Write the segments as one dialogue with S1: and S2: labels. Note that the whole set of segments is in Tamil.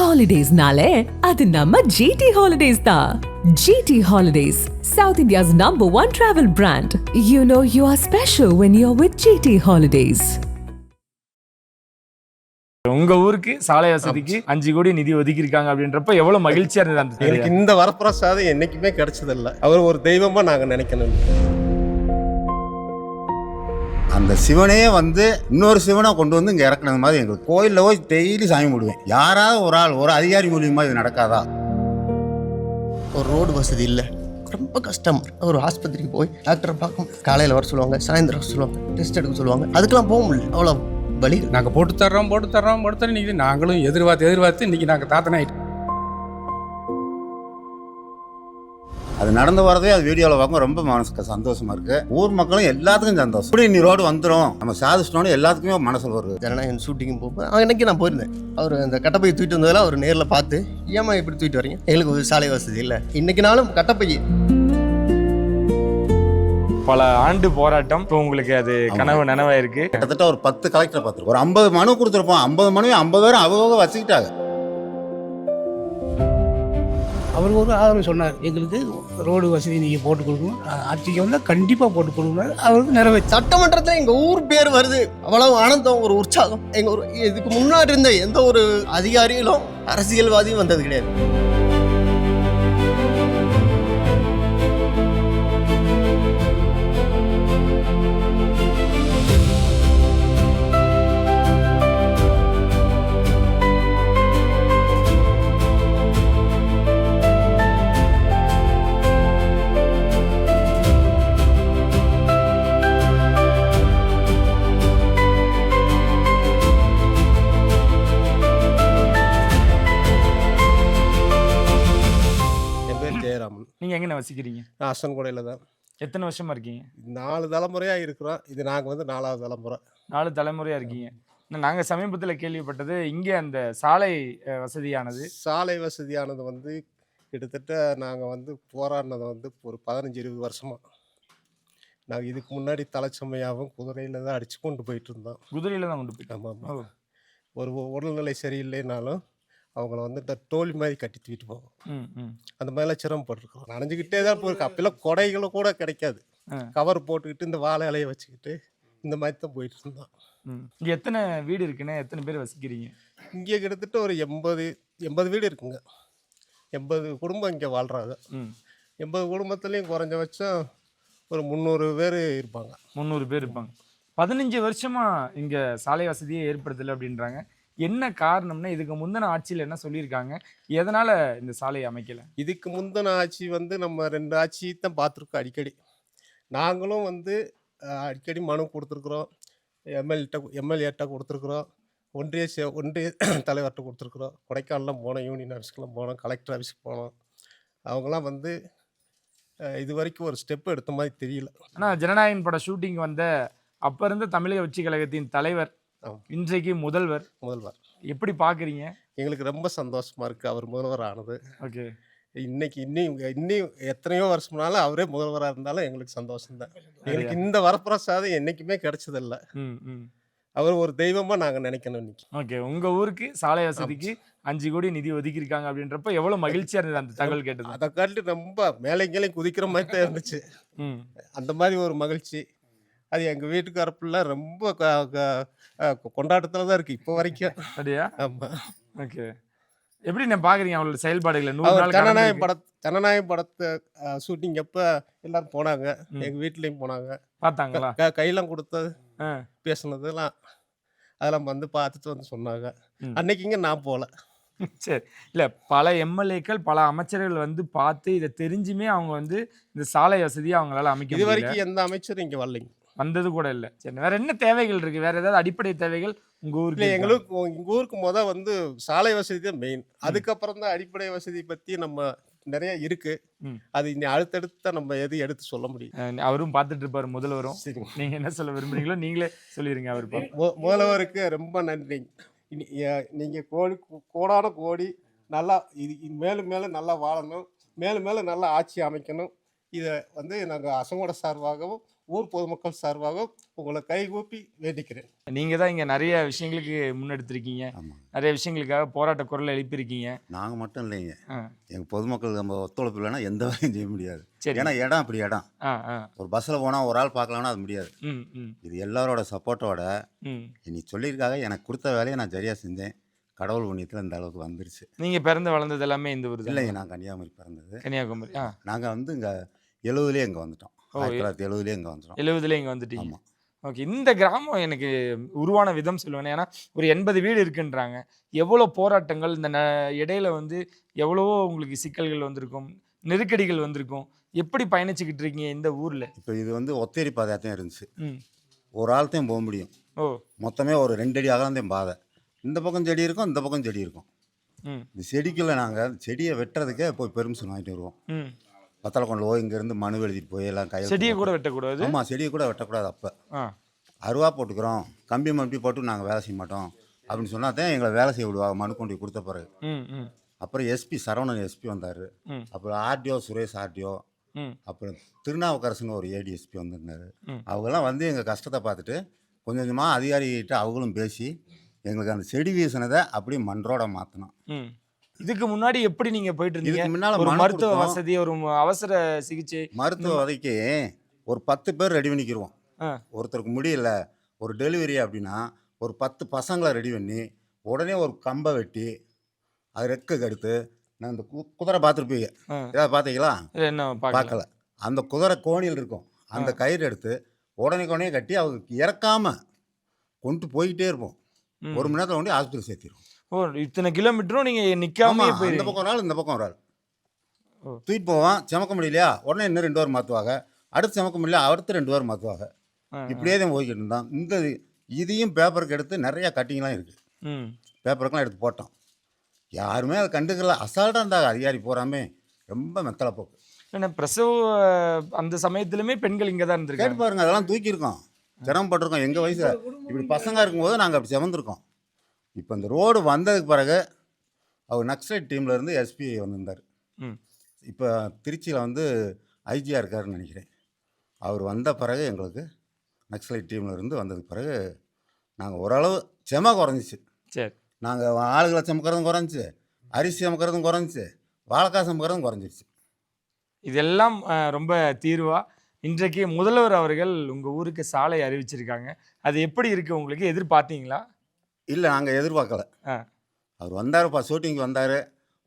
S1: Holidays-nale, adu namma GT Holidays da. GT Holidays, South India's #1 travel brand. You know you are special when you're with GT Holidays.
S2: உங்க ஊருக்கு சாலை வசதிக்கு 5 கோடி நிதி ஒதுக்கி இருக்காங்க அப்படின்றப்ப எவ்வளவு மகிழ்ச்சியா இருந்தது அந்த
S3: எனக்கு இந்த வரப்பிரசாதம் என்னைக்குமே கிடைச்சதில்லை. அவர் ஒரு தெய்வமா நாங்க நினைக்கணும்.
S4: அந்த சிவனே வந்து இன்னொரு சிவனை கொண்டு வந்து இங்கே இறக்குனது மாதிரி எங்களுக்கு கோயிலில் போய் டெய்லி சாமி போடுவேன். யாராவது ஒரு ஆள் ஒரு அதிகாரி மூலியமாக இது நடக்காதா?
S5: ஒரு ரோடு வசதி இல்லை, ரொம்ப கஷ்டம். ஒரு ஆஸ்பத்திரிக்கு போய் டாக்டரை பார்க்கும், காலையில் வர சொல்லுவாங்க, சாயந்தரம் வர சொல்லுவாங்க, டெஸ்ட் எடுக்க சொல்லுவாங்க. அதுக்கெல்லாம் போக முடியல, அவ்வளோ வலி.
S6: நாங்கள் போட்டு தர்றோம் இன்றைக்கி நாங்களும் எதிர்பார்த்து இன்றைக்கி நாங்கள் தாத்தனாயிட்டோம்.
S4: அது நடந்து வரதே அது வீடியோவில் பார்க்கும் ரொம்ப மனசுக்கு சந்தோஷமா இருக்கு. ஊர் மக்களும் எல்லாத்துக்கும் சந்தோஷம். இப்படி நீ ரோடு வந்துடும் நம்ம சாதிச்சிட்டோன்னு எல்லாத்துக்குமே மனசில் வருது.
S5: ஜனநாயகன் ஷூட்டிங் போகும்போது அன்னைக்கு நான் போயிருந்தேன். அவர் அந்த கட்டப்பை தூக்கிட்டு வந்ததில் அவர் நேரில் பார்த்து, ஏமா இப்படி தூக்கிட்டு வரீங்க, எங்களுக்கு ஒரு சாலை வசதி இல்லை. இன்னைக்குனாலும் கட்டப்பை
S2: பல ஆண்டு போராட்டம் இப்போ உங்களுக்கு அது கனவு நனவாயிருக்கு.
S4: கிட்டத்தட்ட ஒரு 10 கலெக்டரை பார்த்துருக்கோம். ஒரு 50 மனு கொடுத்துருப்போம். 50 மனுவே 50 பேரும் அவங்க வச்சுக்கிட்டாங்க.
S7: அவர் ஒரு ஆதரவு சொன்னார், எங்களுக்கு ரோடு வசதி நீங்கள் போட்டு கொடுக்கணும், ஆட்சிக்கு வந்தால் கண்டிப்பாக போட்டு கொடுக்கணும். அவருக்கு நிறைவேற்று.
S5: சட்டமன்றத்தில் எங்கள் ஊர் பேர் வருது, அவ்வளவு ஆனந்தம், ஒரு உற்சாகம். எங்கள் ஊர் இதுக்கு முன்னாடி இருந்த எந்த ஒரு அதிகாரிகளும் அரசியல்வாதியும் வந்தது கிடையாது.
S2: நீங்க எங்க வசிக்கிறீங்க?
S3: நான் அசன்கோடையில் தான்.
S2: எத்தனை வருஷமா இருக்கீங்க?
S3: 4 தலைமுறையா இருக்கிறோம். இது நாங்கள் வந்து 4வது தலைமுறை.
S2: 4 தலைமுறையா இருக்கீங்க. நாங்க சமீபத்தில் கேள்விப்பட்டது இங்கே அந்த சாலை வசதியானது
S3: வந்து கிட்டத்தட்ட நாங்கள் வந்து போராடினது வந்து ஒரு 15-20 வருஷமா. நாங்கள் இதுக்கு முன்னாடி தலைச்சமையாகவும் குதிரையில் தான் அடித்து கொண்டு போயிட்டு இருந்தோம்.
S2: குதிரையில தான் கொண்டு போயிட்டோம்.
S3: ஆமாம். ஒரு உடல்நிலை சரியில்லைனாலும் அவங்கள வந்து இந்த டோலி மாதிரி கட்டி தூக்கிட்டு போவோம். அந்த மாதிரிலாம் சிரமப்பட்டுருக்கோம். நனைஞ்சிக்கிட்டே தான் போயிருக்கு. அப்பெல்லாம் கொடைகளும் கூட கிடைக்காது. கவர் போட்டுக்கிட்டு இந்த வாழை இலையை வச்சுக்கிட்டு இந்த மாதிரி தான் போயிட்டு இருந்தோம்.
S2: இங்கே எத்தனை வீடு இருக்குன்னு, எத்தனை பேர் வசிக்கிறீங்க?
S3: இங்கே கிட்டத்தட்ட ஒரு 80 வீடு இருக்குங்க. 80 குடும்பம் இங்கே வாழ்கிறாங்க. 80 குடும்பத்துலேயும் குறைஞ்சபட்சம் ஒரு 300 பேர் இருப்பாங்க.
S2: 300 பேர் இருப்பாங்க. 15 வருஷமா இங்கே சாலை வசதியே ஏற்படுத்தலை அப்படின்றாங்க. என்ன காரணம்னா, இதுக்கு முந்தின ஆட்சியில் என்ன சொல்லியிருக்காங்க, எதனால இந்த சாலையை அமைக்கலை?
S3: இதுக்கு முந்தின ஆட்சி வந்து நம்ம 2 ஆட்சி தான் பார்த்துருக்கோம். அடிக்கடி நாங்களும் வந்து அடிக்கடி மனு கொடுத்துருக்குறோம். எம்எல்ஏட்ட கொடுத்துருக்குறோம். ஒன்றிய தலைவர்கிட்ட கொடுத்துருக்குறோம். கொடைக்கானலாம் போனோம், யூனியன் ஆஃபீஸ்க்கெலாம் போனோம், கலெக்டர் ஆஃபீஸ்க்கு போனோம். அவங்களாம் வந்து இது வரைக்கும் ஒரு ஸ்டெப் எடுத்த மாதிரி தெரியல.
S2: ஆனால் ஜனநாயகன் பட ஷூட்டிங் வந்த அப்போ இருந்த தமிழக வெற்றி கழகத்தின் தலைவர், இன்றைக்கு முதல்வர் எப்படி பார்க்குறீங்க?
S3: எங்களுக்கு ரொம்ப சந்தோஷமா இருக்குது அவர் முதல்வர் ஆனது.
S2: ஓகே.
S3: இன்னும் எத்தனையோ வருஷம்னாலும் அவரே முதல்வராக இருந்தாலும் எங்களுக்கு சந்தோஷம்தான். எங்களுக்கு இந்த வரப்பிரசாதம் என்றைக்குமே கிடைச்சதில்லை. அவர் ஒரு தெய்வமா நாங்கள் நினைக்கணும் இன்னைக்கு.
S2: ஓகே. உங்கள் ஊருக்கு சாலை வசதிக்கு 5 கோடி நிதி ஒதுக்கி இருக்காங்க அப்படின்றப்ப எவ்வளோ மகிழ்ச்சியாக இருந்தது அந்த தகவல் கேட்டது?
S3: அதை காட்டி ரொம்ப மேலைங்களையும் குதிக்கிற மாதிரி தான் இருந்துச்சு. அந்த மாதிரி ஒரு மகிழ்ச்சி. அது எங்கள் வீட்டுக்காரப்புல ரொம்ப கொண்டாட்டத்தில் தான் இருக்குது இப்போ வரைக்கும்.
S2: அப்படியா?
S3: ஆமாம்.
S2: ஓகே. எப்படி நான் பார்க்குறீங்க அவங்களோட செயல்பாடுகளை?
S3: ஜனநாயகம் படத்தை ஷூட்டிங் எப்போ எல்லாரும் போனாங்க, எங்கள் வீட்லேயும் போனாங்க,
S2: பார்த்தாங்களா?
S3: கையெல்லாம் கொடுத்தது பேசுனதுலாம் அதெல்லாம் வந்து பார்த்துட்டு வந்து சொன்னாங்க. அன்னைக்குங்க நான் போகல.
S2: சரி. இல்லை, பல எம்எல்ஏக்கள் பல அமைச்சர்கள் வந்து பார்த்து இதை தெரிஞ்சுமே அவங்க வந்து இந்த சாலை வசதியை அவங்களால அமைக்க
S3: இது வரைக்கும் எந்த அமைச்சரும் இங்கே வரலைங்க,
S2: வந்தது கூட இல்லை. சரி, வேற என்ன தேவைகள் இருக்கு? வேற ஏதாவது அடிப்படை தேவைகள் உங்க ஊருக்கு?
S3: எங்கள் ஊருக்கு வந்து சாலை வசதி தான் மெயின். அதுக்கப்புறம் தான் அடிப்படை வசதி பற்றி நம்ம நிறைய இருக்கு. அது இனி அடுத்தடுத்து நம்ம எது எடுத்து சொல்ல முடியும்.
S2: அவரும் பார்த்துட்டு இருப்பாரு, முதல்வரும். நீங்க என்ன சொல்ல விரும்புறீங்களோ நீங்களே சொல்லிடுங்க. அவர்
S3: முதல்வருக்கு ரொம்ப நன்றி. நீங்கள் கோடான கோடி நல்லா இது மேலும் மேலும் நல்லா வாழணும், மேலும் மேலும் நல்லா ஆட்சி அமைக்கணும். இதை வந்து நாங்கள் அசங்கோட சார்பாகவும் ஊர் பொதுமக்கள் சார்பாக உங்களை கைகூப்பி வேண்டிக்கிறேன்.
S2: நீங்கள் தான் இங்கே நிறைய விஷயங்களுக்கு முன்னெடுத்திருக்கீங்க,
S4: ஆமாம்,
S2: நிறைய விஷயங்களுக்காக போராட்ட குரல் எழுப்பியிருக்கீங்க.
S4: நாங்கள் மட்டும் இல்லைங்க,
S2: ஆ
S4: எங்கள் பொதுமக்கள் நம்ம ஒத்துழைப்பு இல்லைன்னா எந்த வேலையும் செய்ய முடியாது.
S2: சரி.
S4: ஏன்னா இடம் அப்படி இடம்.
S2: ஆ ஆ
S4: ஒரு பஸ்ஸில் போனால் ஒரு ஆள் பார்க்கலாம்னா அது முடியாது.
S2: ம் ம்
S4: இது எல்லாரோட சப்போர்ட்டோட
S2: ம்.
S4: இன்னைக்கு சொல்லியிருக்காங்க. எனக்கு கொடுத்த வேலையை நான் சரியாக செஞ்சேன். கடவுள் புண்ணியத்தில் இந்த அளவுக்கு வந்துருச்சு.
S2: நீங்கள் பிறந்து வளர்ந்தது எல்லாமே இந்த ஊர் தான்?
S4: இல்லைங்க, நான் கன்னியாகுமரி பிறந்தது.
S2: கன்னியாகுமரி. ஆ
S4: நாங்கள் வந்து இங்கே 70லேயே இங்கே வந்துட்டோம்.
S2: ஓ,
S4: 1970லேயே இங்கே வந்துட்டோம்.
S2: 70ல இங்கே வந்துட்டீங்க.
S4: ஆமாம்.
S2: ஓகே. இந்த கிராமம் எனக்கு உருவான விதம் சொல்லுவேன். ஏன்னா ஒரு 80 வீடு இருக்குன்றாங்க. எவ்வளோ போராட்டங்கள் இந்த இடையில வந்து எவ்வளவோ உங்களுக்கு சிக்கல்கள் வந்திருக்கும், நெருக்கடிகள் வந்திருக்கும். எப்படி பயணிச்சுக்கிட்டு இருக்கீங்க இந்த ஊரில்?
S4: இப்போ இது வந்து ஒத்தேரி பாதையாகத்தான் இருந்துச்சு.
S2: ம்.
S4: ஒரு ஆள்த்தையும் போக முடியும்.
S2: ஓ.
S4: மொத்தமே ஒரு 2 அடி அகலந்தையும் பாதை. இந்த பக்கம் செடி இருக்கும், இந்த பக்கம் செடி இருக்கும்.
S2: ம்
S4: இந்த செடிக்குள்ளே நாங்கள் செடியை வெட்டுறதுக்கே போய் பெர்மிஷன் வாங்கிட்டு வருவோம்.
S2: ம்.
S4: பத்தலை கொண்டு போய் இங்கேருந்து மனு எழுதிட்டு போய் எல்லாம் கையில்
S2: செடியை கூட வெட்டக்கூடாது?
S4: ஆமாம், செடியை கூட வெட்டக்கூடாது. அப்போ
S2: ஆ
S4: அருவா போட்டுக்கிறோம், கம்பி மம்பி போட்டு நாங்கள் வேலை செய்ய மாட்டோம் அப்படின்னு சொன்னா தான் எங்களை வேலை செய்ய விடுவாங்க. மனு கொண்டு போய் கொடுத்த பிறகு
S2: ம் ம்
S4: அப்புறம் எஸ்பி சரவணன் எஸ்பி வந்தார்.
S2: ம்
S4: அப்புறம் ஆர்டிஓ சுரேஷ் ஆர்டிஓ,
S2: ம்
S4: அப்புறம் திருநாவுக்கரசுன்னு ஒரு ஏடிஎஸ்பி வந்திருந்தார்.
S2: ம்.
S4: அவங்கெல்லாம் வந்து எங்கள் கஷ்டத்தை பார்த்துட்டு கொஞ்சம் கொஞ்சமாக அதிகாரிகிட்ட அவங்களும் பேசி எங்களுக்கு அந்த செடி வீசினதை அப்படியே மன்றோட மாற்றினோம்.
S2: ம். இதுக்கு முன்னாடி எப்படி நீங்க போயிட்டு இருந்தீங்க?
S4: இதுக்கு முன்னால்
S2: ஒரு
S4: மனு
S2: மருத்துவ
S4: கொடுத்தோம்.
S2: வசதி, ஒரு அவசர சிகிச்சை.
S4: மருத்துவ வதைக்கு ஒரு 10 பேர் ரெடி பண்ணிக்கிடுவோம்.
S2: ஆ
S4: ஒருத்தருக்கு முடியல, ஒரு டெலிவரி அப்படின்னா ஒரு 10 பசங்களை ரெடி பண்ணி உடனே ஒரு கம்பை வெட்டி அது ரெக்க கடுத்து, நான் இந்த குதிரை பார்த்துருப்பீங்க,
S2: ஆ.
S4: ஏதாவது பார்த்தீங்களா?
S2: இல்ல, என்ன பார்க்கல.
S4: பார்க்கல. அந்த குதிரை கோணியில் இருக்கும், அந்த கயிறு எடுத்து உடனே கட்டி அவங்களுக்கு இறக்காம கொண்டு போய்கிட்டே இருப்போம்.
S2: ம்.
S4: 1 மணி நேரத்தில் கொண்டு ஹாஸ்பிட்டல் சேர்த்திடுவோம்.
S2: ஓ, இத்தனை கிலோமீட்டரும் நீங்க நிக்காம
S4: ஆமாம், அந்த
S2: போயிருக்கீங்க.
S4: பக்கம் ஒரு ஆள் இந்த பக்கம் ஒரு ஆள்
S2: ஓ.
S4: தூக்கிட்டு போவான். சுமக்க முடியலையா உடனே இன்னும் 2 வாரம் மாற்றுவாங்க. அடுத்து சுமக்க முடியல அடுத்து 2 வாரம் மாற்றுவாங்க.
S2: ஆ, ஆ.
S4: இப்படியே தான் போய்கிட்டு இருந்தான். இந்த இதையும் பேப்பருக்கு எடுத்து நிறையா கட்டிங்லாம் இருக்குது.
S2: ம்.
S4: பேப்பருக்கெல்லாம் எடுத்து போட்டோம். யாருமே அதை கண்டுக்கல. அசால்ட்டாக இருந்தாங்க அதிகாரி போகிறாமே. ரொம்ப மெத்தலை போக்கு.
S2: என்ன பிரசவ அந்த சமயத்திலுமே பெண்கள் இங்க தான்
S4: கேட்டு
S2: இருந்திருக்காங்க.
S4: பாருங்க, அதெல்லாம் தூக்கியிருக்கோம், சிரமப்பட்டிருக்கோம். எங்கள் வயசில் இப்படி பசங்க இருக்கும்போது நாங்கள் அப்படி சிவந்திருக்கோம். இப்போ இந்த ரோடு வந்ததுக்கு பிறகு அவர் நக்சலைட் டீமில் இருந்து எஸ்பி வந்திருந்தார்.
S2: ம்.
S4: இப்போ திருச்சியில் வந்து ஐஜியாக இருக்காருன்னு நினைக்கிறேன். அவர் வந்த பிறகு எங்களுக்கு நக்சலைட் டீமில் இருந்து வந்ததுக்கு பிறகு நாங்கள் ஓரளவு செம குறைஞ்சிச்சு.
S2: சரி.
S4: நாங்கள் ஆளுகளை சமைக்கிறதும் குறைஞ்சி, அரிசி சமைக்கிறதும் குறைஞ்சி, வாழைக்காய் சமைக்கிறதும் குறைஞ்சிருச்சு.
S2: இதெல்லாம் ரொம்ப தீர்வா இன்றைக்கு முதல்வர் அவர்கள் உங்க ஊருக்கு சாலை அறிவிச்சிருக்காங்க. அது எப்படி இருக்கு உங்களுக்கு? எதிர்பார்த்தீங்களா?
S4: இல்லை, நாங்கள் எதிர்பார்க்கல.
S2: ஆ.
S4: அவர் வந்தார், ஷூட்டிங்க்கு வந்தார்,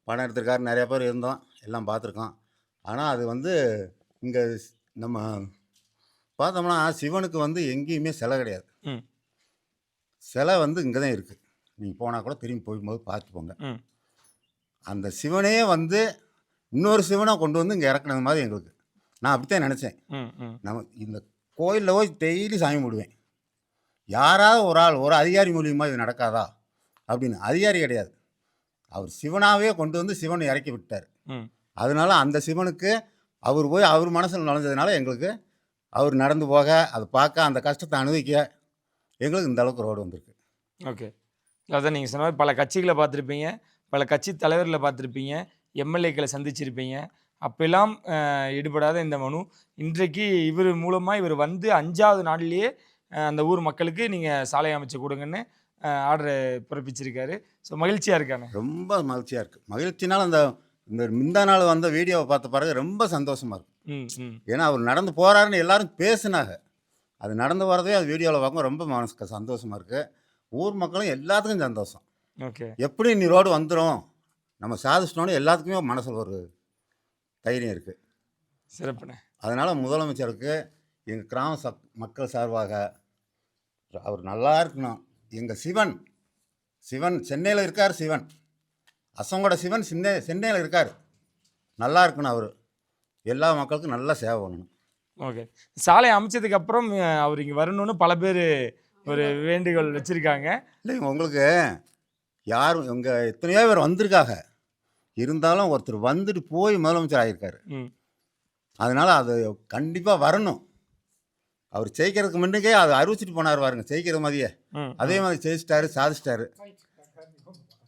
S4: படம் எடுத்திருக்காரு, நிறைய பேர் இருந்தோம், எல்லாம் பார்த்துருக்கோம். ஆனால் அது வந்து இங்கே நம்ம பார்த்தோம்னா சிவனுக்கு வந்து எங்கேயுமே சிலை கிடையாது.
S2: ம்.
S4: சிலை வந்து இங்கே தான் இருக்குது. நீங்கள் போனால் கூட திரும்பி போகும்போது பார்த்து போங்க.
S2: ம்.
S4: அந்த சிவனே வந்து இன்னொரு சிவனை கொண்டு வந்து இங்கே இறக்குனது மாதிரி எங்களுக்கு. நான் அப்படித்தான் நினச்சேன்.
S2: ம். ம்.
S4: நம்ம இந்த கோயிலில் போய் டெய்லி சாமி கும்பிடுவேன். யாராவது ஒரு ஆள் ஒரு அதிகாரி மூலியமாக இது நடக்காதா அப்படின்னு. அதிகாரி கிடையாது, அவர் சிவனாகவே கொண்டு வந்து சிவனை இறக்கி விட்டார்.
S2: ம்.
S4: அதனால அந்த சிவனுக்கு அவர் போய் அவர் மனசில் நுழைஞ்சதுனால எங்களுக்கு அவர் நடந்து போக, அதை பார்க்க, அந்த கஷ்டத்தை அனுபவிக்க எங்களுக்கு இந்த அளவுக்கு ரோடு வந்திருக்கு.
S2: ஓகே. அதான் நீங்கள் சொன்ன மாதிரி பல கட்சிகளை பார்த்துருப்பீங்க, பல கட்சி தலைவர்களை பார்த்துருப்பீங்க, எம்எல்ஏக்களை சந்திச்சிருப்பீங்க. அப்பெல்லாம் ஈடுபடாத இந்த மனு இன்றைக்கு இவர் மூலமாக இவர் வந்து 5வது நாள்லேயே அந்த ஊர் மக்களுக்கு நீங்கள் சாலை அமைச்சு கொடுங்கன்னு ஆர்டர் பிறப்பிச்சிருக்காரு. ஸோ மகிழ்ச்சியாக இருக்கானே?
S4: ரொம்ப மகிழ்ச்சியாக இருக்குது. மகிழ்ச்சினால அந்த இந்த முந்தா நாள் வந்த வீடியோவை பார்த்த பிறகு ரொம்ப சந்தோஷமாக இருக்கும்.
S2: ம். ம்.
S4: ஏன்னா அவர் நடந்து போகிறாருன்னு எல்லாரும் பேசுனாங்க. அது நடந்து வரதே அது வீடியோவில் பார்க்கும் ரொம்ப மனசுக்கு சந்தோஷமாக இருக்குது. ஊர் மக்களும் எல்லாத்துக்கும் சந்தோஷம்.
S2: ஓகே.
S4: எப்படி நீ ரோடு வந்துடும், நம்ம சாதிச்சிட்டோன்னு எல்லாத்துக்குமே மனசில் ஒரு தைரியம் இருக்குது.
S2: சிறப்புண்ணே.
S4: அதனால் முதலமைச்சருக்கு எங்கள் கிராம மக்கள் சார்பாக அவர் நல்லா இருக்கணும். எங்கள் சிவன் சென்னையில் இருக்கார். சிவன் அசங்கோட சிவன் சென்னையில் இருக்கார். நல்லா இருக்கணும். அவர் எல்லா மக்களுக்கும் நல்லா சேவை பண்ணணும்.
S2: ஓகே. சாலை அமைச்சதுக்கு அப்புறம் அவர் இங்கே வரணும்னு பல பேர் ஒரு வேண்டுகோள் வச்சுருக்காங்க.
S4: இல்லைங்க, உங்களுக்கு யாரும் இங்கே எத்தனையோ பேர் வந்திருக்காங்க, இருந்தாலும் ஒருத்தர் வந்துட்டு போய் முதலமைச்சர் ஆகியிருக்காரு.
S2: ம்.
S4: அதனால் அது கண்டிப்பாக வரணும். அவர் ஜெயிக்கிறதுக்கு முன்னுக்கே அதை அறிவிச்சிட்டு போனார் பாருங்க, ஜெயிக்கிற மாதிரியே.
S2: ம்.
S4: அதே மாதிரி ஜெயிச்சிட்டாரு, சாதிச்சிட்டாரு.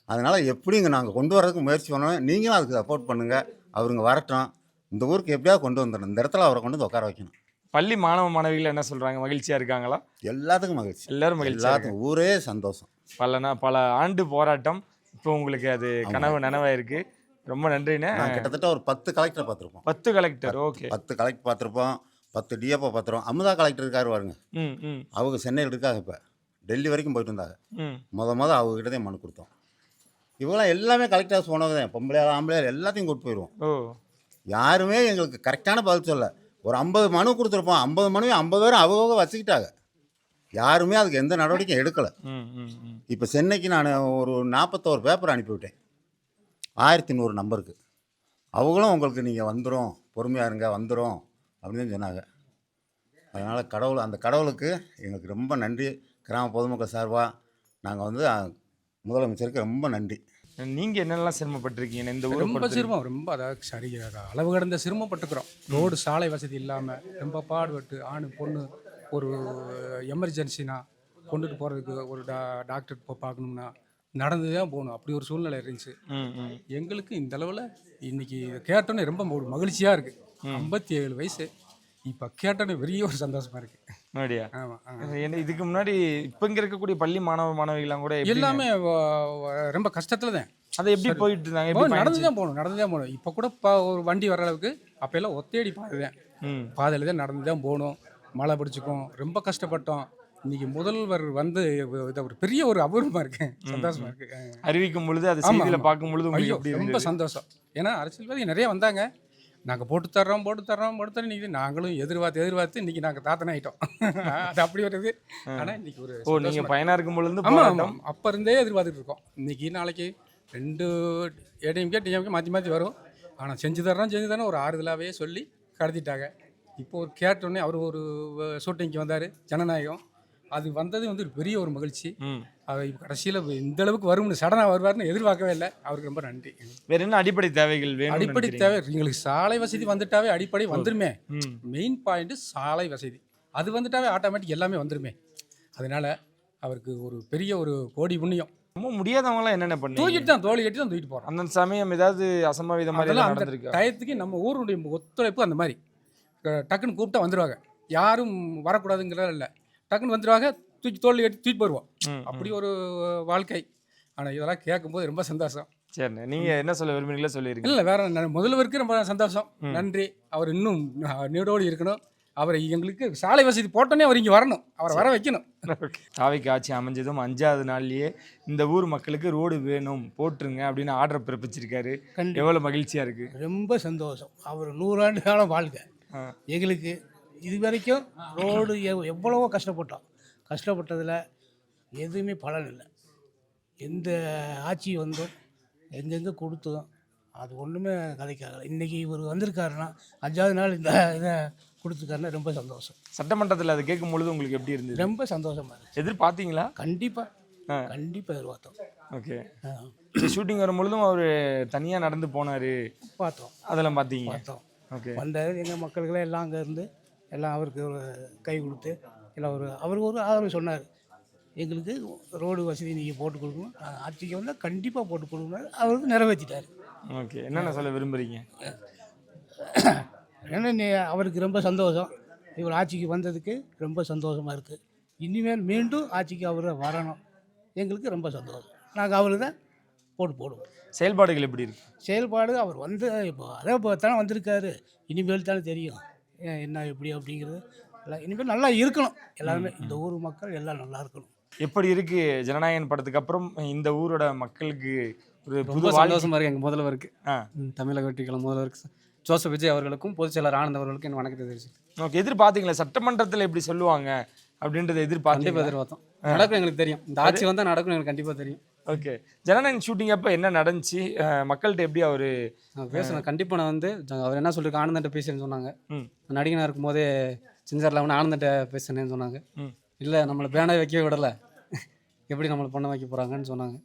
S4: அதனால் எப்படிங்க நாங்கள் கொண்டு வரதுக்கு முயற்சி பண்ணோம். நீங்களும் அதுக்கு சப்போர்ட் பண்ணுங்கள். அவருங்க வரட்டும், இந்த ஊருக்கு எப்படியாவது கொண்டு வந்துடணும். இந்த இடத்துல அவரை கொண்டு வந்து உட்கார வைக்கணும்.
S2: பள்ளி மாணவ மாணவிகள் என்ன சொல்றாங்க? மகிழ்ச்சியா இருக்காங்களா?
S4: எல்லாத்துக்கும் மகிழ்ச்சி,
S2: எல்லாரும் மகிழ்ச்சியா
S4: எல்லாத்துக்கும் ஊரே சந்தோஷம்.
S2: பல ஆண்டு போராட்டம் இப்போ உங்களுக்கு அது கனவு நனவாயிருக்கு. ரொம்ப நன்றிண்ணே.
S4: நான் கிட்டத்தட்ட ஒரு 10 கலெக்டர் பார்த்துருப்போம்.
S2: 10 கலெக்டர். ஓகே.
S4: 10 கலெக்டர் பார்த்துருப்போம், 10 டிஎஃப்ஓ பார்த்துருவோம். அமுதா கலெக்டர் இருக்காரு பாருங்க,
S2: ம் ம்
S4: அவங்க சென்னையில் இருக்காங்க. இப்போ டெல்லி வரைக்கும் போயிட்டு இருந்தாங்க.
S2: ம்
S4: அவங்ககிட்ட தான் மனு கொடுத்தோம். இவங்களாம் எல்லாமே கலெக்டர் ஹவுஸ் போனவங்க தான், பொம்பளையால் ஆம்பளையால் எல்லாத்தையும் கூட்டு போயிடுவோம்.
S2: ஓ
S4: யாருமே எங்களுக்கு கரெக்டான பதில் சொல்ல. ஒரு 50 மனு கொடுத்துருப்போம், 50 மனுவையும் 50 பேரும் அவங்க வச்சுக்கிட்டாங்க. யாருமே அதுக்கு எந்த நடவடிக்கையும் எடுக்கலை.
S2: ம் ம் ம்
S4: இப்போ சென்னைக்கு நான் ஒரு 41 பேப்பர் அனுப்பிவிட்டேன் 1100 நம்பருக்கு. அவங்களும் உங்களுக்கு நீங்கள் வந்துடும், பொறுமையாக இருங்க, வந்துடும் அப்படின்னு சொன்னாங்க. அதனால் அந்த கடவுளுக்கு எங்களுக்கு ரொம்ப நன்றி. கிராம பொதுமக்கள் சார்பாக நாங்கள் வந்து முதலமைச்சருக்கு ரொம்ப நன்றி.
S2: நீங்க என்னெல்லாம் சிரமப்பட்டிருக்கீங்க இந்த ஊரை
S6: ரொம்ப
S2: பொறுத்தவரைக்கும்?
S6: சிரமம், ரொம்ப அதாவது சரி அளவு கடந்த சிரமப்பட்டுக்கிறோம். ரோடு சாலை வசதி இல்லாமல் ரொம்ப பாடுபட்டு ஆணு பொண்ணு ஒரு எமர்ஜென்சினா கொண்டுட்டு போகிறதுக்கு ஒரு டாக்டர் பார்க்கணும்னா நடந்து தான் போகணும். அப்படி ஒரு சூழ்நிலை இருந்துச்சு.
S2: ம் ம்
S6: எங்களுக்கு இந்த அளவில் இன்னைக்கு கேட்டோன்னே ரொம்ப ஒரு மகிழ்ச்சியாக இருக்குது. 57 வயசு இப்போ கேட்டோன்னே பெரிய ஒரு சந்தோஷமாக இருக்குது.
S2: அப்படியா?
S6: ஆமாம்.
S2: ஏன்னா இதுக்கு முன்னாடி இப்போ இங்கே இருக்கக்கூடிய பள்ளி மாணவ மாணவிகளாம் கூட எப்படிங்க?
S6: எல்லாமே ரொம்ப கஷ்டத்தில் தான்.
S2: அதை எப்படி போயிட்டு இருந்தாங்க? எப்படி
S6: நடந்து தான் போகணும். இப்போ கூட ஒரு வண்டி வர அளவுக்கு அப்போல்லாம் ஒத்தேடி பாதை தான்.
S2: ம்
S6: பாதையில் தான் நடந்து தான் போகணும். மழை பிடிச்சிக்கும், ரொம்ப கஷ்டப்பட்டோம். இன்னைக்கு முதல்வர் வந்து இது ஒரு பெரிய ஒரு அபூர்வமாக இருக்கு, சந்தோஷமாக இருக்கு.
S2: அறிவிக்கும் பொழுது அது
S6: ஆமா,
S2: செய்தியில்
S6: ஆமா.
S2: பார்க்கும் பொழுது உங்களுக்கு
S6: ஐயோ
S2: எப்படி
S6: ரொம்ப
S2: இருந்தது?
S6: சந்தோஷம். ஏன்னா அரசியல்வாதி நிறைய வந்தாங்க, நாங்கள் போட்டு தர்றோம் இன்னைக்கு நாங்களும் எதிர்பார்த்து இன்னைக்கு நாங்கள் தாத்தனை ஆகிட்டோம். அது அப்படி வருது. ஆனால் இன்னைக்கு ஒரு
S2: ஓ நீங்க பயனா இருக்கும் பொழுது
S6: ஆமாம்
S2: போராட்டம்.
S6: ஆமாம் அப்போ இருந்தே எதிர்பார்த்துட்டு இருக்கோம். இன்னைக்கு நாளைக்கு 2 ஏடிஎம்கே டிஎம்கே மாற்றி வரும். ஆனால் செஞ்சு தரோம் ஒரு ஆறுதலாகவே சொல்லி கடத்திட்டாங்க. இப்போ ஒரு கேட்டோடனே அவர் ஒரு ஷூட்டிங்க்கு வந்தார், ஜனநாயகம். அது வந்தது வந்து ஒரு பெரிய ஒரு மகிழ்ச்சி.
S2: ம்
S6: அது கடைசியில் இந்த அளவுக்கு வரும்னு சடனாக வருவார்னு எதிர்பார்க்கவே இல்லை. அவருக்கு ரொம்ப நன்றி.
S2: வேற என்ன அடிப்படை தேவைகள் வேணும்?
S6: அடிப்படை தேவை எங்களுக்கு சாலை வசதி வந்துட்டாவே அடிப்படை வந்துருமே.
S2: ம்
S6: மெயின் பாயிண்ட் சாலை வசதி அது வந்துட்டாவே ஆட்டோமேட்டிக் எல்லாமே வந்துருமே. அதனால அவருக்கு ஒரு பெரிய ஒரு கோடி புண்ணியம்.
S2: ரொம்ப முடியாதவங்களாம் என்னென்ன பண்ணி
S6: தோழி கட்டி தான் தூக்கிட்டு போகிறோம்.
S2: அந்த சமயம் ஏதாவது அசம்பாவிதம் மாதிரி
S6: அதெல்லாம் அந்த
S2: நடந்திருக்கு?
S6: டயத்துக்கு நம்ம ஊருடைய ஒத்துழைப்பு அந்த மாதிரி டக்குன்னு கூப்பிட்டா வந்துடுவாங்க. யாரும் வரக்கூடாதுங்கிறத இல்லை, டக்குன்னு வந்துடுவாங்க, தோல்வி கட்டி தூக்கிட்டு போயிடுவோம். அப்படி ஒரு வாழ்க்கை. ஆனால் இதெல்லாம் கேட்கும்போது ரொம்ப சந்தோஷம்.
S2: சரிண்ணே, நீங்க என்ன சொல்ல விரும்புறீங்களோ சொல்லிருக்கீங்க.
S6: இல்லை வேற முதல்வருக்கு ரொம்ப சந்தோஷம், நன்றி. அவர் இன்னும் நீடோடி இருக்கணும். அவரை எங்களுக்கு சாலை வசதி போட்டோன்னே அவர் இங்கே வரணும், அவரை வர வைக்கணும்.
S2: தாவைக்கு ஆட்சி அமைஞ்சதும் 5வது நாள்லயே இந்த ஊர் மக்களுக்கு ரோடு வேணும் போட்டுருங்க அப்படின்னு ஆர்டர் பிறப்பிச்சிருக்காரு. எவ்வளவு மகிழ்ச்சியா இருக்கு.
S7: ரொம்ப சந்தோஷம். அவர் 100 ஆண்டு காலம் வாழ்க. எங்களுக்கு இது வரைக்கும் ரோடு எவ்வளவோ கஷ்டப்பட்டதில் எதுவுமே பலன் இல்லை. எந்த ஆட்சி வந்தோம் எங்கெங்கே கொடுத்தோம் அது ஒன்றுமே கதைக்காகல. இன்றைக்கி இவர் வந்திருக்காருன்னா 5வது நாள் இந்த இதை கொடுத்துருக்காருன்னா ரொம்ப சந்தோஷம்.
S2: சட்டமன்றத்தில் அது கேட்கும் பொழுது உங்களுக்கு எப்படி இருந்தது?
S7: ரொம்ப சந்தோஷமாக இருந்துச்சு.
S2: எதிர்பார்த்தீங்களா?
S7: கண்டிப்பாக எதிர்பார்த்தோம்.
S2: ஓகே. ஷூட்டிங் வரும் பொழுதும் அவர் தனியாக நடந்து போனார்,
S7: பார்த்தோம்.
S2: அதெல்லாம் பார்த்தீங்க? ஓகே.
S7: வந்தார், எங்கள் மக்களுக்கெல்லாம் எல்லாம் அங்கே இருந்து எல்லாம் அவருக்கு ஒரு கை கொடுத்து எல்லாம் அவர் ஒரு ஆதரவு சொன்னார். எங்களுக்கு ரோடு வசதி நீங்கள் போட்டு கொடுக்கணும், ஆட்சிக்கு வந்தால் கண்டிப்பாக போட்டு கொடுக்கணும். அவருக்கு நிறைவேற்றிட்டார்.
S2: ஓகே. என்னென்ன சொல்ல விரும்புகிறீங்க?
S7: ஏன்னா அவருக்கு ரொம்ப சந்தோஷம். இவர் ஆட்சிக்கு வந்ததுக்கு ரொம்ப சந்தோஷமாக இருக்குது. இனிமேல் மீண்டும் ஆட்சிக்கு அவர் வரணும், எங்களுக்கு ரொம்ப சந்தோஷம். நாங்கள் அவருக்கு தான் போடுவோம்.
S2: செயல்பாடுகள் எப்படி இருக்கு?
S7: செயல்பாடு அவர் வந்து இப்போ தானே வந்திருக்காரு, இனிமேல் தானே தெரியும் என்ன எப்படி அப்படிங்கிறது. எல்லாம் இனிமேல் நல்லா இருக்கணும். எல்லாருமே இந்த ஊர் மக்கள் எல்லாம் நல்லா இருக்கணும்.
S2: எப்படி இருக்கு ஜனநாயகன் படத்துக்கு அப்புறம் இந்த ஊரோட மக்களுக்கு ஒரு
S8: ரொம்ப சந்தோஷமா இருக்கு. எங்கள் முதல்வருக்கு, தமிழக வெற்றிக்கழக முதல்வருக்கு ஜோசப் விஜய் அவர்களுக்கும் பொதுச் செயலர் ஆனந்த் அவர்களுக்கும் என் வணக்கத்தை தெரிவிச்சு.
S2: ஓகே. எதிர்பார்த்தீங்களா சட்டமன்றத்தில் எப்படி சொல்லுவாங்க அப்படின்றத
S8: கண்டிப்பாக எதிர்பார்த்தோம். நடக்கும், எங்களுக்கு தெரியும். இந்த ஆட்சி வந்தால் நடக்கும், எனக்கு கண்டிப்பாக தெரியும்.
S2: ஓகே. ஜனநாயகன் ஷூட்டிங் அப்போ என்ன நடந்துச்சு, மக்கள்கிட்ட எப்படி அவர்
S8: பேசணும்? கண்டிப்பாக நான் வந்து அவர் என்ன சொல்லியிருக்க, ஆனந்திட்ட பேசுறேன்னு சொன்னாங்க. நடிகனாக இருக்கும் போதே சின்சாரில் அவனை ஆனந்திட்ட பேசுனேன்னு சொன்னாங்க. இல்லை நம்மளை பேனை வைக்க விடலை, எப்படி நம்மளை பண்ண வைக்க போகிறாங்கன்னு சொன்னாங்க.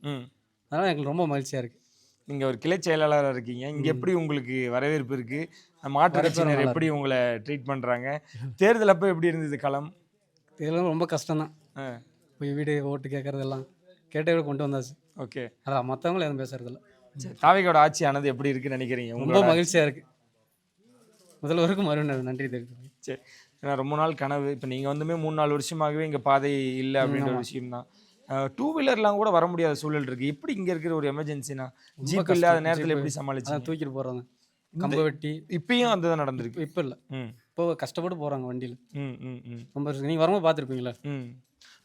S8: அதனால் எங்களுக்கு ரொம்ப மகிழ்ச்சியாக இருக்குது.
S2: நீங்கள் ஒரு கிளை செயலாளராக இருக்கீங்க, இங்கே எப்படி உங்களுக்கு வரவேற்பு இருக்குது? மாற்றுக் கட்சியினர் எப்படி உங்களை ட்ரீட் பண்ணுறாங்க? தேர்தல் அப்போ எப்படி இருந்தது களம்?
S8: இதெல்லாம் ரொம்ப கஷ்டம்தான். போய் வீடு ஓட்டு கேட்குறதெல்லாம் கேட்டே கொண்டு வந்தாச்சு.
S2: ஓகே.
S8: அதான் மற்றவங்களும் எதுவும் பேசுறதில்ல.
S2: தாவைக்கோட ஆட்சி ஆனது எப்படி இருக்குன்னு நினைக்கிறீங்க?
S8: ரொம்ப மகிழ்ச்சியாக இருக்குது. முதல்வருக்கும் மறுபடியும் நன்றி தெரிவிக்கிறேன்.
S2: சரி. ஏன்னா ரொம்ப நாள் கனவு. இப்போ நீங்கள் வந்துமே 3-4 வருஷமாகவே இங்கே பாதை இல்லை அப்படின்ற ஒரு
S8: ஆமாம்.
S2: விஷயம் தான். டூ வீலர்லாம் கூட வர முடியாத சூழல் இருக்குது. எப்படி இங்கே இருக்கிற ஒரு எமர்ஜென்சினா
S8: ரொம்ப
S2: ஜீப் இல்லாத
S8: கஷ்டம்.
S2: நேரத்தில்
S8: ஜீப்பு
S2: எப்படி
S8: அதான்
S2: சமாளிச்சீங்க?
S8: தூக்கிட்டு போகிறாங்க.
S2: இந்த
S8: கம்பை வெட்டி
S2: இப்பயும் அதுதான் நடந்திருக்கு.
S8: இப்போ இல்லை.
S2: ம்
S8: இப்போ கஷ்டப்பட்டு போகிறாங்க வண்டியில்.
S2: ம் ம் ம்
S8: ரொம்ப நீங்கள் வரும்போது பார்த்துருப்பீங்களா?
S2: ம்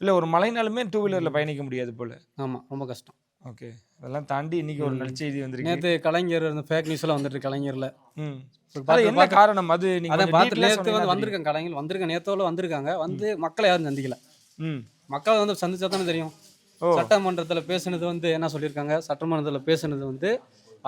S2: இல்லை ஒரு மழைனாலுமே டூ வீலரில் பயணிக்க முடியாது போல்.
S8: ஆமாம், ரொம்ப கஷ்டம்.
S2: ஓகே, அதெல்லாம் தாண்டி இன்னைக்கு ஒரு நற்செய்தி வந்திருக்கு.
S8: நேற்று கலைஞர் இந்த ஃபேக் நியூஸ்லாம் வந்துட்டு கலைஞரில்
S2: ம் அது
S8: பார்த்து
S2: என்ன
S8: பார்த்து
S2: காரணம்? அது நீங்கள்
S8: அதான்
S2: கொஞ்சம்
S8: பார்த்து
S2: டீட்டெயிலாக
S8: நேற்று
S2: சொன்னீங்கன்னா
S8: வந்து
S2: தெரியும்.
S8: வந்திருக்காங்க கலைஞர் வந்திருக்காங்க, நேத்தோல வந்திருக்காங்க. வந்து மக்களை யாரும் சந்திக்கல.
S2: ம்
S8: மக்களை வந்து சந்திச்சா தானே தெரியும்.
S2: ஓ
S8: சட்டமன்றத்தில் பேசுனது வந்து என்ன சொல்லியிருக்காங்க, சட்டமன்றத்தில் பேசுனது வந்து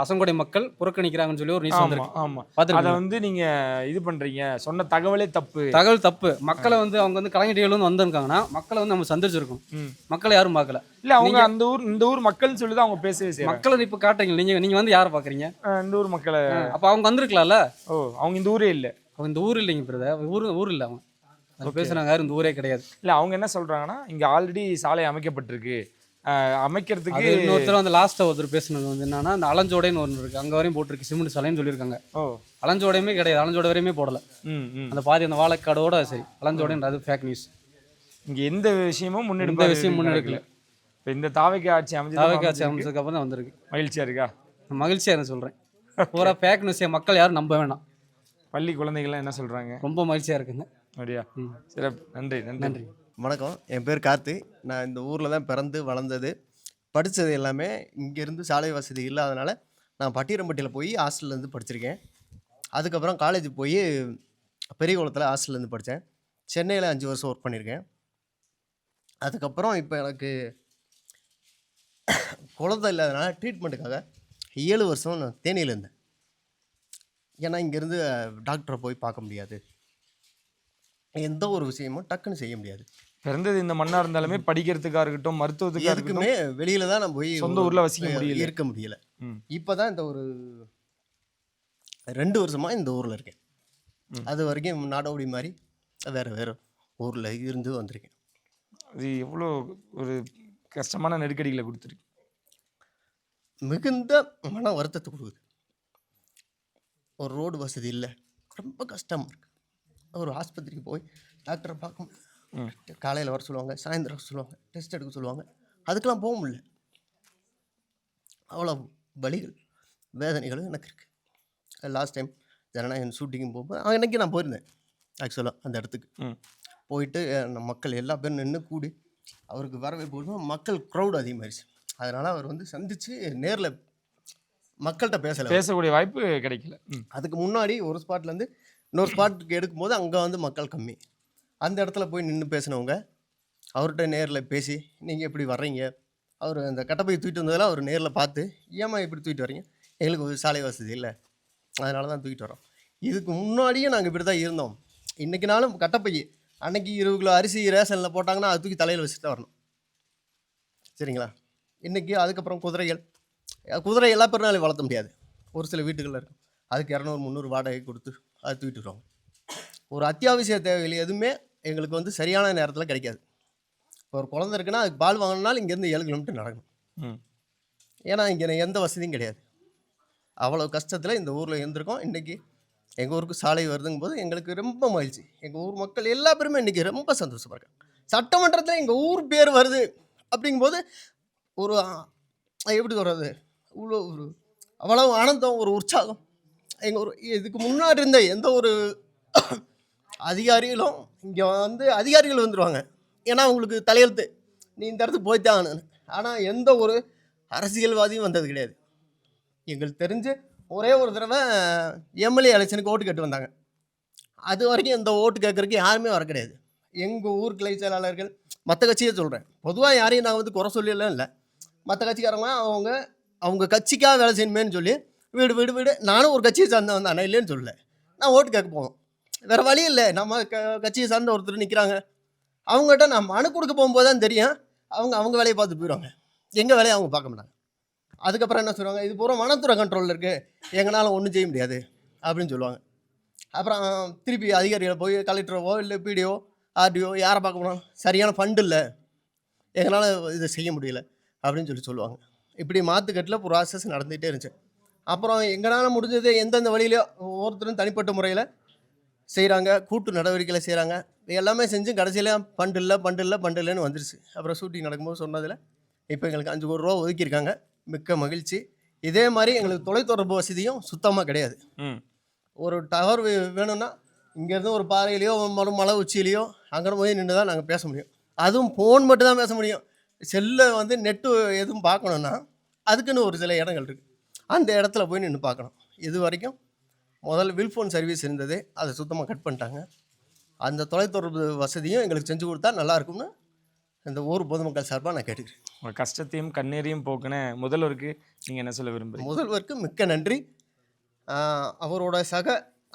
S8: அசங்கோடை மக்கள் புறக்கணிக்கிறாங்கன்னு சொல்லி ஒரு நியூஸ்
S2: ஆமாம்
S8: வந்திருக்கு.
S2: ஆமாம் அதை
S8: பார்த்துருக்கீங்க?
S2: வந்து நீங்கள் இது பண்ணுறீங்க, சொன்ன தகவலே தப்பு.
S8: தகவல் தப்பு. மக்களை வந்து அவங்க வந்து கலைஞர்கள் வந்து வந்திருக்காங்கன்னா மக்களை வந்து நம்ம சந்திச்சிருக்கோம்.
S2: ம்
S8: மக்களை யாரும் பார்க்கல.
S2: இல்லை அவங்க
S8: நீங்க-
S2: அந்த ஊர் இந்த ஊர் மக்கள்னு சொல்லி தான் அவங்க பேசவே செய்கிறாங்க.
S8: மக்களை இப்போ காட்டுறீங்க. நீங்க வந்து யாரை பார்க்குறீங்க?
S2: இந்த ஊர் மக்களை.
S8: அப்போ அவங்க வந்திருக்கலாம்ல.
S2: ஓ அவங்க இந்த ஊரே இல்லை.
S8: அவங்க இந்த ஊர் இல்லைங்க பிரதர், ஊர் இல்லை. அவங்க பேசுகிறாங்க, யாரும் இந்த ஊரே கிடையாது.
S2: இல்லை அவங்க என்ன சொல்கிறாங்கன்னா இங்கே ஆல்ரெடி சாலை அமைக்கப்பட்டிருக்கு, அமைக்கிறதுக்கு.
S8: அது இன்னொருத்தர் வந்து லாஸ்ட்டாக ஒருத்தர் பேசுனது வந்து என்னன்னா, அந்த அலஞ்சோடைன்னு ஒன்று இருக்குது, அங்கே வரையும் போட்டிருக்கு சிமெண்ட் சாலைன்னு சொல்லியிருக்காங்க.
S2: ஓ
S8: அலஞ்சோடையுமே கிடையாது, அலஞ்சோடை வரையுமே போடலை.
S2: ம் ம்
S8: அந்த பாதி அந்த வாழைக்காடோட சரி, அலஞ்சோடைன்றது ஃபேக் நியூஸ்.
S2: இங்கே எந்த விஷயமும்
S8: இந்த
S2: முன்னெடுப்பு
S8: விஷயம் முன்னெடுக்கல.
S2: இப்போ இந்த தாவைக்கு ஆட்சி
S8: தாவக்காட்சி
S2: அமைஞ்சது
S8: அமைச்சதுக்கு அப்புறம் தான் வந்திருக்கு.
S2: மகிழ்ச்சியாக இருக்கா?
S8: மகிழ்ச்சியாக என்ன சொல்கிறேன். பூரா ஃபேக் நியூஸை மக்கள் யாரும் நம்ப வேணாம்.
S2: பள்ளி குழந்தைகள்லாம் என்ன சொல்கிறாங்க?
S8: ரொம்ப மகிழ்ச்சியாக இருக்குங்க.
S2: அப்படியா?
S8: ம்.
S2: சிறப்பு, நன்றி நன்றி.
S8: நன்றி.
S5: வணக்கம், என் பேர் கார்த்தி. நான் இந்த ஊரில் தான் பிறந்து வளர்ந்தது. படித்தது எல்லாமே இங்கேருந்து சாலை வசதி இல்லாதனால நான் பட்டியரம்பட்டியில் போய் ஹாஸ்டல்லேருந்து படிச்சிருக்கேன். அதுக்கப்புறம் காலேஜ் போய் பெரியகுளத்தில் ஹாஸ்டல்லேருந்து படித்தேன். சென்னையில் 5 வருஷம் ஒர்க் பண்ணியிருக்கேன். அதுக்கப்புறம் இப்போ எனக்கு குழந்தை இல்லாதனால ட்ரீட்மெண்ட்டுக்காக 7 வருஷம் நான் தேனியில் இருந்தேன். ஏன்னா இங்கேருந்து டாக்டரை போய் பார்க்க முடியாது, எந்த ஒரு விஷயமும் டக்குன்னு செய்ய முடியாது.
S2: பிறந்தது இந்த மண்ணாக இருந்தாலுமே படிக்கிறதுக்காக இருக்கட்டும், மருத்துவத்துக்காக இருக்கட்டும்,
S5: எதுக்குமே வெளியில தான் நான் போய்
S2: சொந்த ஊர்ல வசிக்க முடியல.
S5: இருக்க முடியல.
S2: ம்.
S5: இப்போதான் இந்த ஒரு 2 வருஷமா இந்த ஊரில் இருக்கேன்.
S2: ம்.
S5: அது வரைக்கும் நாடோடி மாதிரி வேற ஊரில் இருந்து வந்திருக்கேன்.
S2: அது எவ்வளோ ஒரு கஷ்டமான நெருக்கடிகளை கொடுத்துருக்கு.
S5: மிகுந்த மன வருத்தத்தை கொடுக்குது. ஒரு ரோடு வசதி இல்லை, ரொம்ப கஷ்டமாக இருக்குது. ஒரு ஆஸ்பத்திரிக்கு போய் டாக்டரை பார்க்க
S2: ம்.
S5: காலையில் வர சொல்லுவாங்க, சாயந்தரம் வர சொல்லுவாங்க, டெஸ்ட் எடுக்க சொல்லுவாங்க. அதுக்கெல்லாம் போக முடியல. அவ்வளோ வலிகள் வேதனைகளும் எனக்கு இருக்குது. லாஸ்ட் டைம் ஜனநாயகன் ஷூட்டிங்கும் போகும்போது அன்றைக்கி நான் போயிருந்தேன். ஆக்சுவலாக அந்த இடத்துக்கு
S2: ம்.
S5: போயிட்டு நம்ம மக்கள் எல்லா பேரும் நின்று கூடி அவருக்கு வரவேற்பு கொடுக்கும். மக்கள் க்ரௌட் அதிகமாகிடுச்சு. அதனால் அவர் வந்து சந்தித்து நேரில் மக்கள்கிட்ட பேசலை.
S2: பேசக்கூடிய வாய்ப்பு கிடைக்கல. ம்.
S5: அதுக்கு முன்னாடி ஒரு ஸ்பாட்லேருந்து இன்னொரு ஸ்பாட்டுக்கு எடுக்கும்போது அங்கே வந்து மக்கள் கம்மி. அந்த இடத்துல போய் நின்று பேசினவங்க அவர்கிட்ட நேரில் பேசி, நீங்கள் எப்படி வர்றீங்க, அவர் அந்த கட்டப்பை தூக்கிட்டு வந்ததெல்லாம் அவர் நேரில் பார்த்து, ஏம்மா இப்படி தூக்கிட்டு வர்றீங்க, எங்களுக்கு ஒரு சாலை வசதி இல்லை, அதனால தான் தூக்கிட்டு வரோம். இதுக்கு முன்னாடியே நாங்கள் இப்படி தான் இருந்தோம். இன்றைக்கினாலும் கட்டப்பை அன்னைக்கு 20 கிலோ அரிசி ரேஷனில் போட்டாங்கன்னா அது தூக்கி தலையில் வச்சுட்டு தான் வரணும். சரிங்களா? இன்றைக்கி அதுக்கப்புறம் குதிரை எல்லா பேருனாலையும் வளர்த்த முடியாது. ஒரு சில வீட்டுகளில் இருக்கும், அதுக்கு 200-300 வாடகை கொடுத்து அதை தூக்கிட்டு வருவாங்க. ஒரு அத்தியாவசிய தேவைகள் எதுவுமே எங்களுக்கு வந்து சரியான நேரத்தில் கிடைக்காது. இப்போ ஒரு குழந்தை இருக்குன்னா அதுக்கு பால் வாங்கினாலும் இங்கேருந்து 7 கிலோமீட்டர் நடக்கணும்.
S2: ம்.
S5: ஏன்னா இங்கே எந்த வசதியும் கிடையாது. அவ்வளோ கஷ்டத்தில் இந்த ஊரில் இருந்திருக்கோம். இன்றைக்கி எங்கள் ஊருக்கு சாலை வருதுங்கும் போது எங்களுக்கு ரொம்ப மகிழ்ச்சி. எங்கள் ஊர் மக்கள் எல்லா பேருமே இன்றைக்கி ரொம்ப சந்தோஷமாக இருக்காங்க. சட்டமன்றத்தில் எங்கள் ஊர் பேர் வருது அப்படிங்கும்போது ஒரு எப்படி சொல்கிறது, இவ்வளோ ஒரு அவ்வளோ ஆனந்தம், ஒரு உற்சாகம். எங்கள் ஊர் இதுக்கு முன்னாடி இருந்த எந்த ஒரு அதிகாரிகளும் இங்கே வந்து அதிகாரிகள் வந்துடுவாங்க, ஏன்னா அவங்களுக்கு தலையெழுத்து, நீ இந்த இடத்துக்கு போய்த்தான் ஆகணும். ஆனால் எந்த ஒரு அரசியல்வாதியும் வந்தது கிடையாது. எங்களுக்கு தெரிஞ்சு ஒரே ஒரு தடவை எம்எல்ஏ எலெக்ஷனுக்கு ஓட்டு கேட்டு வந்தாங்க. அது வரைக்கும் இந்த ஓட்டு கேட்குறதுக்கு யாருமே வர கிடையாது. எங்கள் ஊர் கிளை செயலாளர்கள், மற்ற கட்சியை சொல்கிறேன், பொதுவாக யாரையும் நான் வந்து குறை சொல்லலாம் இல்லை. மற்ற கட்சிக்காரங்க அவங்க கட்சிக்காக வேலை செய்யணுமேனு சொல்லி வீடு நானும் ஒரு கட்சியை சார்ந்தவன் தான், நான் இல்லைன்னு சொல்லலை. நான் ஓட்டு கேட்க போவோம், வேறு வழி இல்லை. நம்ம கட்சியை சார்ந்த ஒருத்தர் நிற்கிறாங்க, அவங்ககிட்ட நான் மனு கொடுக்க போகும்போது தான் தெரியும் அவங்க வேலையை பார்த்து போயிடுவாங்க, எங்கள் வேலையை அவங்க பார்க்க மாட்டாங்க. அதுக்கப்புறம் என்ன சொல்லுவாங்க, இது பூரா வனத்துறை கண்ட்ரோலில் இருக்குது, எங்களால் ஒன்றும் செய்ய முடியாது அப்படின்னு சொல்லுவாங்க. அப்புறம் திருப்பி அதிகாரிகளை போய் கலெக்டரோ இல்லை பிடிஓ ஆர்டிஓ யாரை பார்க்க போனோம், சரியான ஃபண்டு இல்லை, எங்களால் இதை செய்ய முடியல அப்படின்னு சொல்லுவாங்க. இப்படி மாற்றுக்கட்டில் ப்ராசஸ் நடந்துகிட்டே இருந்துச்சு. அப்புறம் எங்களால் முடிஞ்சது எந்தெந்த வழியிலையோ ஒவ்வொருத்தரும் தனிப்பட்ட முறையில் செய்கிறாங்க, கூட்டு நடவடிக்கைகளை செய்கிறாங்க. எல்லாமே செஞ்சு கடைசியில் பண்டில்லைன்னு வந்துருச்சு. அப்புறம் ஷூட்டிங் நடக்கும்போது சொன்னதில் இப்போ எங்களுக்கு 5 கோடி ரூபா ஒதுக்கியிருக்காங்க. மிக்க மகிழ்ச்சி. இதே மாதிரி எங்களுக்கு தொலைத்தொடர்பு வசதியும் சுத்தமாக கிடையாது. ஒரு டவர் வேணும்னா இங்கேருந்து ஒரு பாறையிலையோ மலை உச்சியிலையோ அங்கே போய் நின்று தான் நாங்கள் பேச முடியும். அதுவும் ஃபோன் மட்டும் தான் பேச முடியும். செல்லை வந்து நெட்டு எதுவும் பார்க்கணுன்னா அதுக்குன்னு ஒரு சில இடங்கள் இருக்குது. அந்த இடத்துல போய் நின்று பார்க்கணும். இது வரைக்கும் முதல்ல வில்ஃபோன் சர்வீஸ் இருந்தது, அதை சுத்தமாக கட் பண்ணிட்டாங்க. அந்த தொலைத்தொடர்பு வசதியும் எங்களுக்கு செஞ்சு கொடுத்தா நல்லாயிருக்கும்னு இந்த ஊர் பொதுமக்கள் சார்பாக நான் கேட்டுக்கிறேன்.
S2: உங்கள் கஷ்டத்தையும் கண்ணீரையும் போக்குன முதல்வருக்கு நீங்கள் என்ன சொல்ல விரும்புகிறீங்க?
S5: முதல்வருக்கு மிக்க நன்றி. அவரோட சக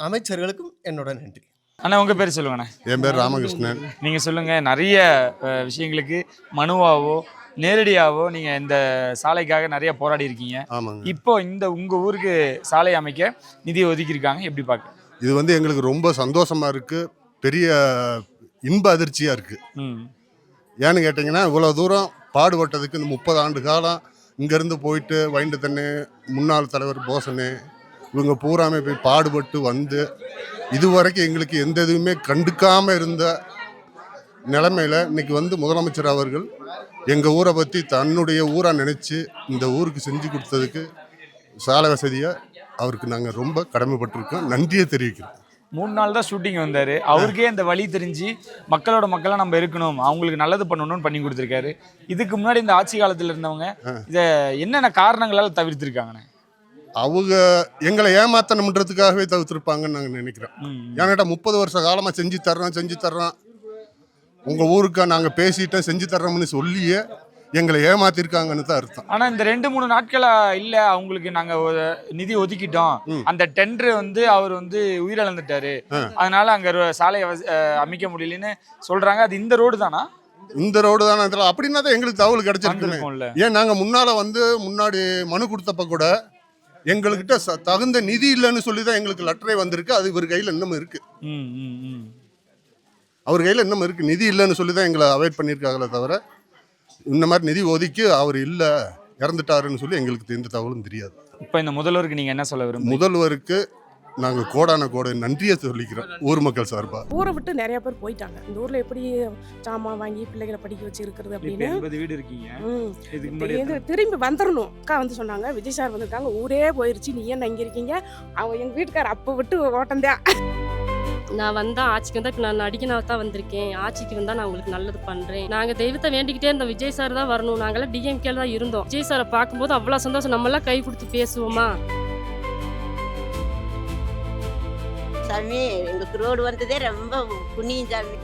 S5: அமைச்சர்களுக்கும் என்னோட நன்றி.
S2: அண்ணா உங்கள் பேர் சொல்லுங்கண்ணே.
S9: என் பேர் ராமகிருஷ்ணன்.
S2: நீங்கள் சொல்லுங்கள். நிறைய விஷயங்களுக்கு மனுவாவோ நேரடியாகவோ நீங்கள் இந்த சாலைக்காக நிறைய போராடி இருக்கீங்க.
S9: ஆமாங்க.
S2: இப்போ இந்த உங்கள் ஊருக்கு சாலை அமைக்க நிதி ஒதுக்கியிருக்காங்க, எப்படி பார்க்க?
S9: இது வந்து எங்களுக்கு ரொம்ப சந்தோஷமாக இருக்குது, பெரிய இன்ப அதிர்ச்சியாக இருக்குது. ஏன்னு கேட்டிங்கன்னா இவ்வளோ தூரம் பாடுபட்டதுக்கு இந்த 30 ஆண்டு காலம் இங்கேருந்து போயிட்டு வைண்டத்தண்ணு முன்னாள் தலைவர் போசனு இவங்க பூராமே போய் பாடுபட்டு வந்து இதுவரைக்கும் எங்களுக்கு எந்த இதுவுமே கண்டுக்காமல் இருந்த நிலைமையில் இன்னைக்கு வந்து முதலமைச்சர் அவர்கள் எங்கள் ஊரை பற்றி தன்னுடைய ஊராக நினச்சி இந்த ஊருக்கு செஞ்சு கொடுத்ததுக்கு சாலை வசதியை அவருக்கு நாங்கள் ரொம்ப கடமைப்பட்டிருக்கோம், நன்றியை தெரிவிக்கிறோம்.
S2: 3 நாள் தான் ஷூட்டிங் வந்தார். அவருக்கே இந்த வழி தெரிஞ்சு மக்களாக நம்ம இருக்கணும், அவங்களுக்கு நல்லது பண்ணணும்னு பண்ணி கொடுத்துருக்காரு. இதுக்கு முன்னாடி இந்த ஆட்சி காலத்தில் இருந்தவங்க இதை என்னென்ன காரணங்களால் தவிர்த்திருக்காங்கண்ணே?
S9: அவங்க எங்களை ஏமாத்தணுன்றதுக்காகவே தவிர்த்திருப்பாங்கன்னு நாங்கள் நினைக்கிறோம். ஏன்னாட்டா 30 வருஷ காலமாக செஞ்சு தர்றோம் உங்கள் ஊருக்கு நாங்கள் பேசிட்டோம் செஞ்சு தர்றோம்னு சொல்லியே எங்களை ஏமாத்திருக்காங்கன்னு தான் அர்த்தம்.
S2: ஆனால் இந்த 2-3 நாட்களா இல்லை அவங்களுக்கு நாங்கள் நிதி ஒதுக்கிட்டோம், அந்த டெண்டர் வந்து அவர் வந்து உயிரிழந்துட்டாரு, அதனால அங்கே சாலையை அமைக்க முடியலன்னு சொல்கிறாங்க. அது இந்த ரோடு தானா?
S9: இந்த ரோடு தானே அப்படின்னா தான் எங்களுக்கு தகவல் கிடைச்சிருக்கும்ல. ஏன் நாங்கள் முன்னாடி மனு கொடுத்தப்ப கூட எங்கள்கிட்ட தகுந்த நிதி இல்லைன்னு சொல்லி தான் எங்களுக்கு லெட்டரே வந்திருக்கு. அது இவர் கையில் இன்னமும் இருக்கு. அவர் கையில் இன்னமும் இருக்கு. நிதி இல்லைன்னு சொல்லி தான் எங்களை அவாய்ட் பண்ணியிருக்காங்களே தவிர இந்த மாதிரி நிதி ஒதுக்கி அவர் இல்லை இறந்துட்டாருன்னு சொல்லி எங்களுக்கு எந்த தகவலும் தெரியாது.
S2: இப்போ இந்த முதல்வருக்கு நீங்கள் என்ன சொல்ல விரும்புகிறீங்க?
S9: முதல்வருக்கு நாங்கள் கோடான நன்றியை சொல்லிக்கிறோம் ஊர் மக்கள் சார்பாக.
S10: ஊரை விட்டு நிறைய பேர் போயிட்டாங்க. இந்த ஊரில் எப்படி சாமான் வாங்கி பிள்ளைகளை படிக்க வச்சு இருக்கிறது அப்படின்னு
S2: 80 வீடு இருக்கீங்க.
S10: திரும்பி வந்துடணும். அக்கா வந்து சொன்னாங்க விஜய் சார் வந்திருக்காங்க, ஊரே போயிருச்சு, நீ ஏன் இங்கே இருக்கீங்க? அவங்க எங்கள் வீட்டுக்கார் அப்போ விட்டு ஓட்டந்தேன்.
S11: நான் வந்தால் ஆட்சிக்கு வந்தால் இப்போ நான் நடிகனாக தான் வந்திருக்கேன். ஆட்சிக்கு வந்தால் நான் உங்களுக்கு நல்லது பண்ணுறேன். நாங்கள் தெய்வத்தை வேண்டிக்கிட்டே இருந்தோம், விஜய் சார் தான் வரணும். நாங்களாம் டிஎம்கேல தான் இருந்தோம். விஜய் சாரை பார்க்கும்போது அவ்வளோ சந்தோஷம். நம்மளாம் கை கொடுத்து பேசுவோமா?
S12: சாமி எங்களுக்கு ரோடு வந்ததே ரொம்ப புண்ணியம் சாமி.